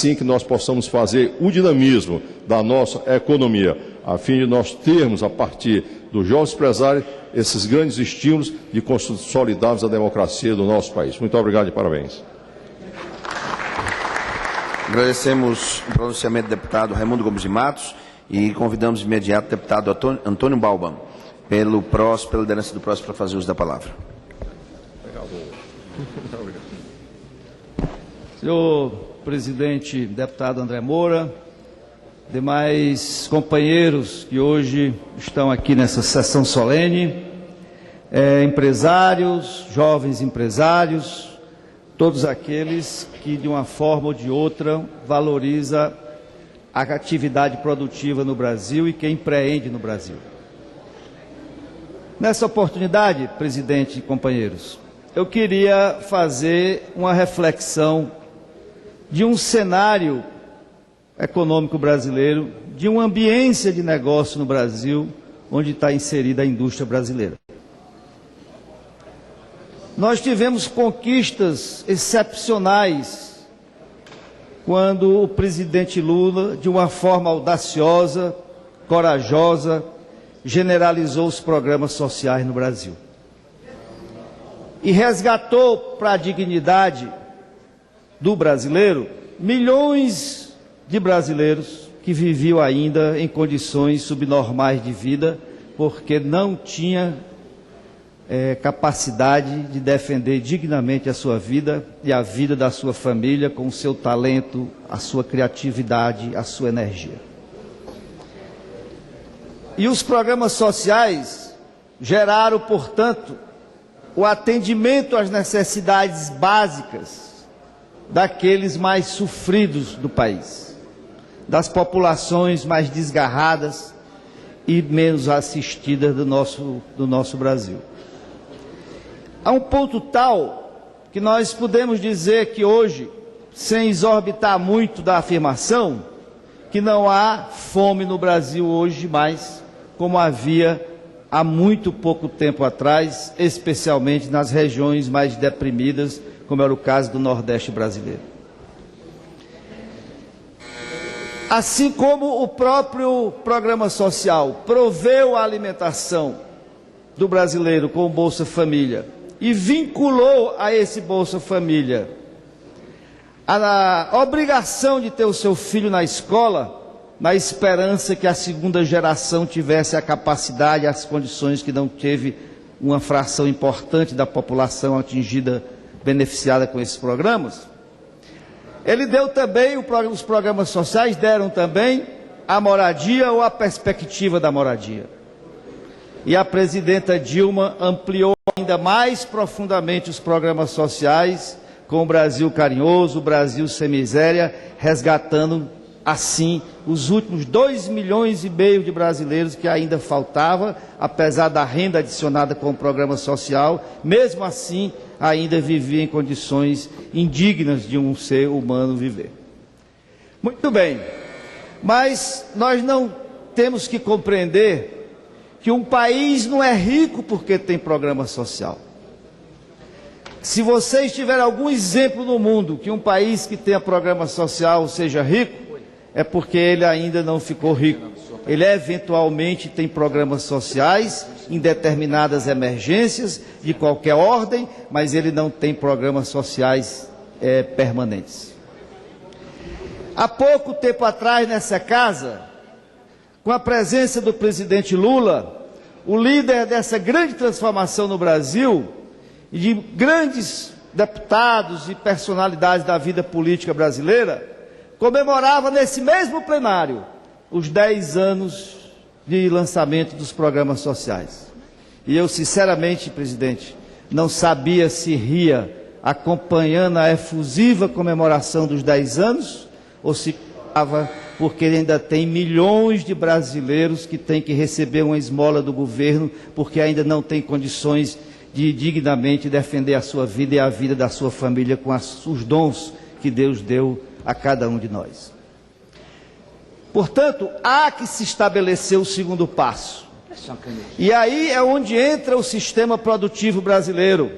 assim que nós possamos fazer o dinamismo da nossa economia, a fim de nós termos, a partir dos jovens empresários, esses grandes estímulos de consolidarmos a democracia do nosso país. Muito obrigado e parabéns. Agradecemos o pronunciamento do deputado Raimundo Gomes de Matos e convidamos de imediato o deputado Antônio Balban, pela liderança do PROS, para fazer uso da palavra. Senhor presidente, deputado André Moura, demais companheiros que hoje estão aqui nessa sessão solene, empresários, jovens empresários, todos aqueles que de uma forma ou de outra valoriza a atividade produtiva no Brasil e quem empreende no Brasil. Nessa oportunidade, presidente e companheiros, eu queria fazer uma reflexão de um cenário econômico brasileiro, de uma ambiência de negócio no Brasil, onde está inserida a indústria brasileira. Nós tivemos conquistas excepcionais quando o presidente Lula, de uma forma audaciosa, corajosa, generalizou os programas sociais no Brasil. E resgatou para a dignidade do brasileiro milhões de brasileiros que viviam ainda em condições subnormais de vida, porque não tinha capacidade de defender dignamente a sua vida e a vida da sua família com o seu talento, a sua criatividade, a sua energia. E os programas sociais geraram, portanto, o atendimento às necessidades básicas daqueles mais sofridos do país, das populações mais desgarradas e menos assistidas do nosso Brasil. Há um ponto tal que nós podemos dizer que hoje, sem exorbitar muito da afirmação, que não há fome no Brasil hoje mais, como havia há muito pouco tempo atrás, especialmente nas regiões mais deprimidas, como era o caso do Nordeste brasileiro. Assim como o próprio programa social proveu a alimentação do brasileiro com o Bolsa Família e vinculou a esse Bolsa Família a obrigação de ter o seu filho na escola, na esperança que a segunda geração tivesse a capacidade, as condições que não teve uma fração importante da população atingida, beneficiada com esses programas. Ele deu também, os programas sociais deram também a moradia ou a perspectiva da moradia. E a presidenta Dilma ampliou ainda mais profundamente os programas sociais com o Brasil Carinhoso, o Brasil Sem Miséria, resgatando assim os últimos 2,5 milhões de brasileiros que ainda faltava, apesar da renda adicionada com o programa social, mesmo assim ainda vivia em condições indignas de um ser humano viver. Muito bem, mas nós não temos que compreender que um país não é rico porque tem programa social. Se vocês tiverem algum exemplo no mundo que um país que tenha programa social seja rico, é porque ele ainda não ficou rico. Ele eventualmente tem programas sociais em determinadas emergências de qualquer ordem, mas ele não tem programas sociais permanentes. Há pouco tempo atrás, nessa casa, com a presença do presidente Lula, o líder dessa grande transformação no Brasil, e de grandes deputados e personalidades da vida política brasileira, comemorava nesse mesmo plenário os 10 anos de lançamento dos programas sociais. E eu, sinceramente, presidente, não sabia se ria acompanhando a efusiva comemoração dos 10 anos ou se estava porque ele ainda tem milhões de brasileiros que têm que receber uma esmola do governo porque ainda não tem condições de dignamente defender a sua vida e a vida da sua família com os dons que Deus deu a cada um de nós. Portanto, há que se estabelecer o segundo passo. E aí é onde entra o sistema produtivo brasileiro,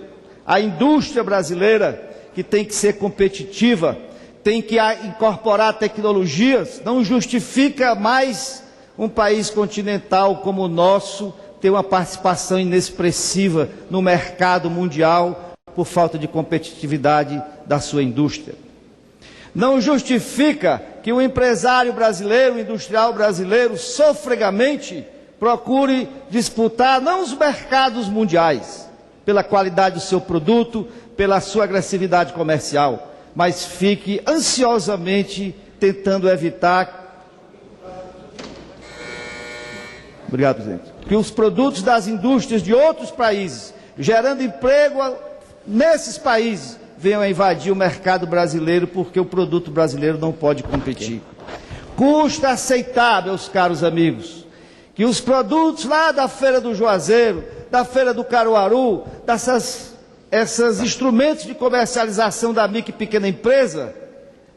a indústria brasileira, que tem que ser competitiva, tem que incorporar tecnologias, não justifica mais um país continental como o nosso ter uma participação inexpressiva no mercado mundial por falta de competitividade da sua indústria. Não justifica que o empresário brasileiro, o industrial brasileiro, sofregamente procure disputar não os mercados mundiais, pela qualidade do seu produto, pela sua agressividade comercial, mas fique ansiosamente tentando evitar que os produtos das indústrias de outros países, gerando emprego nesses países, venham a invadir o mercado brasileiro, porque o produto brasileiro não pode competir. Custa aceitar, meus caros amigos, que os produtos lá da Feira do Juazeiro, da Feira do Caruaru, esses instrumentos de comercialização da micro e pequena empresa,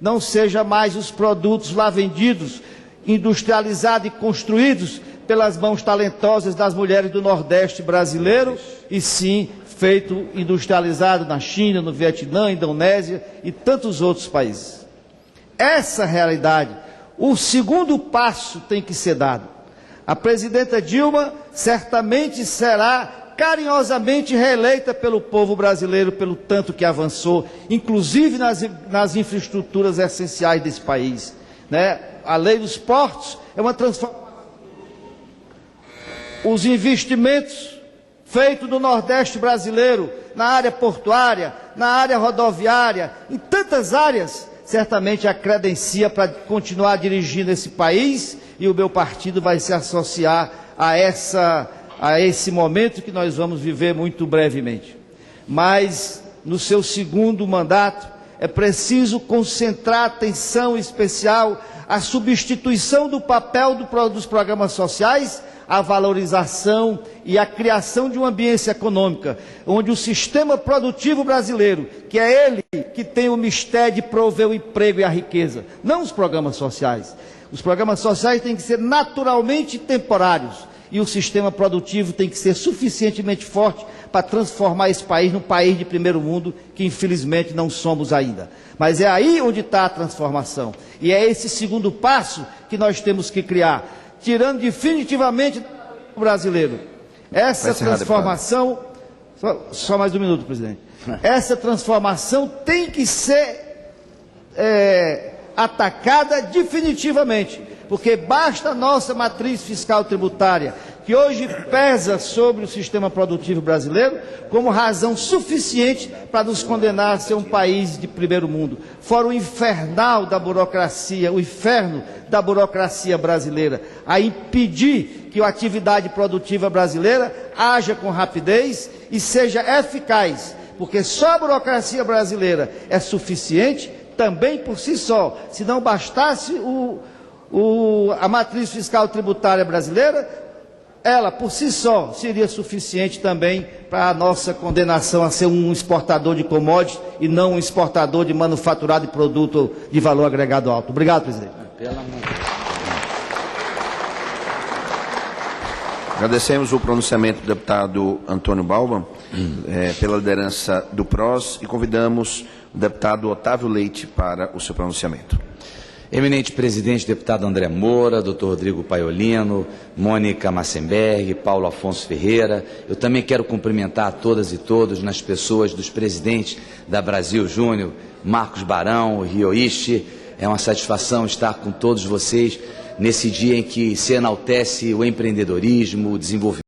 não sejam mais os produtos lá vendidos, industrializados e construídos pelas mãos talentosas das mulheres do Nordeste brasileiro, e sim feito industrializado na China, no Vietnã, Indonésia e tantos outros países. Essa realidade, o segundo passo tem que ser dado. A presidenta Dilma certamente será carinhosamente reeleita pelo povo brasileiro, pelo tanto que avançou, inclusive nas infraestruturas essenciais desse país, né? A lei dos portos é uma transformação. Os investimentos feitos no Nordeste brasileiro, na área portuária, na área rodoviária, em tantas áreas, certamente a credencia para continuar dirigindo esse país, e o meu partido vai se associar a esse momento que nós vamos viver muito brevemente. Mas, no seu segundo mandato, é preciso concentrar atenção especial à substituição do papel dos programas sociais, a valorização e a criação de uma ambiência econômica, onde o sistema produtivo brasileiro, que é ele que tem o mistério de prover o emprego e a riqueza, não os programas sociais. Os programas sociais têm que ser naturalmente temporários, e o sistema produtivo tem que ser suficientemente forte para transformar esse país num país de primeiro mundo, que infelizmente não somos ainda. Mas é aí onde está a transformação, e é esse segundo passo que nós temos que criar, tirando definitivamente o brasileiro. Essa transformação, só mais um minuto, presidente. Essa transformação tem que ser atacada definitivamente, porque basta a nossa matriz fiscal tributária, que hoje pesa sobre o sistema produtivo brasileiro, como razão suficiente para nos condenar a ser um país de primeiro mundo. Fora o infernal da burocracia, o inferno da burocracia brasileira, a impedir que a atividade produtiva brasileira haja com rapidez e seja eficaz, porque só a burocracia brasileira é suficiente também por si só. Se não bastasse a matriz fiscal tributária brasileira, ela por si só seria suficiente também para a nossa condenação a ser um exportador de commodities e não um exportador de manufaturado de produto de valor agregado alto. Obrigado, presidente. Agradecemos o pronunciamento do deputado Antônio Balban pela liderança do PROS, e convidamos o deputado Otávio Leite para o seu pronunciamento. Eminente presidente, deputado André Moura, doutor Rodrigo Paiolino, Mônica Massenberg, Paulo Afonso Ferreira. Eu também quero cumprimentar a todas e todos nas pessoas dos presidentes da Brasil Júnior, Marcos Barão, Rioishi. É uma satisfação estar com todos vocês nesse dia em que se enaltece o empreendedorismo, o desenvolvimento.